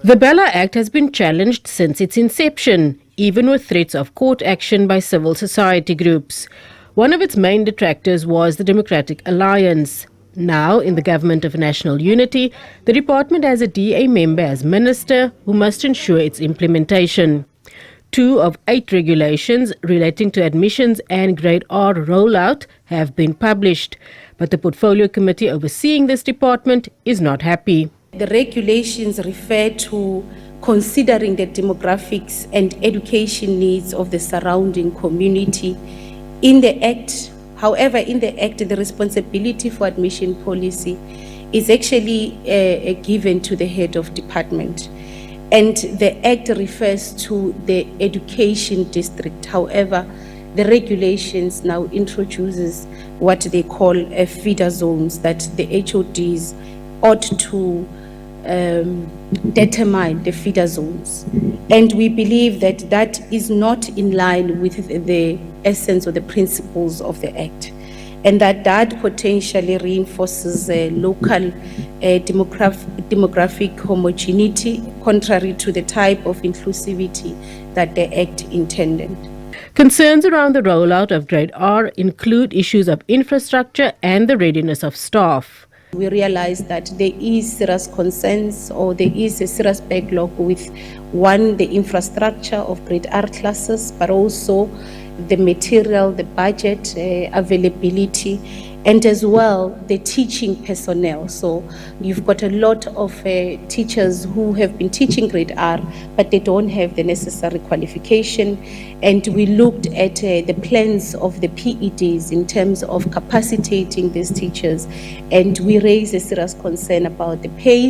The Bela Act has been challenged since its inception, even with threats of court action by civil society groups. One of its main detractors was the Democratic Alliance. Now, in the Government of National Unity, the department has a DA member as minister who must ensure its implementation. 2 of 8 regulations relating to admissions and Grade R rollout have been published, but the Portfolio Committee overseeing this department is not happy. The regulations refer to considering the demographics and education needs of the surrounding community. In the Act, however, in the Act, the responsibility for admission policy is actually given to the head of department. And the Act refers to the education district. However, the regulations now introduces what they call feeder zones, that the HODs ought to determine the feeder zones. And we believe that that is not in line with the essence or the principles of the Act, and that potentially reinforces local demographic homogeneity, contrary to the type of inclusivity that the Act intended. Concerns around the rollout of Grade R include issues of infrastructure and the readiness of staff. We realize that there is serious concerns, or there is a serious backlog with, one, the infrastructure of Grade R classes, but also the material, the budget availability, and as well the teaching personnel. So you've got a lot of teachers who have been teaching Grade R, but they don't have the necessary qualification. And we looked at the plans of the PEDs in terms of capacitating these teachers, and we raised a serious concern about the pay.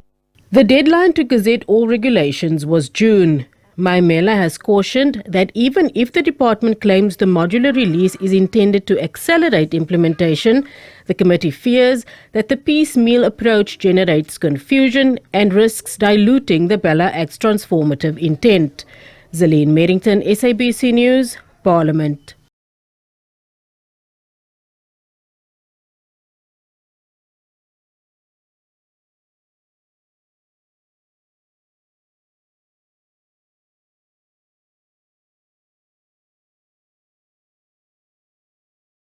The deadline to gazette all regulations was June. Maimela has cautioned that even if the department claims the modular release is intended to accelerate implementation, the committee fears that the piecemeal approach generates confusion and risks diluting the Bela Act's transformative intent. Zelene Merrington, SABC News, Parliament.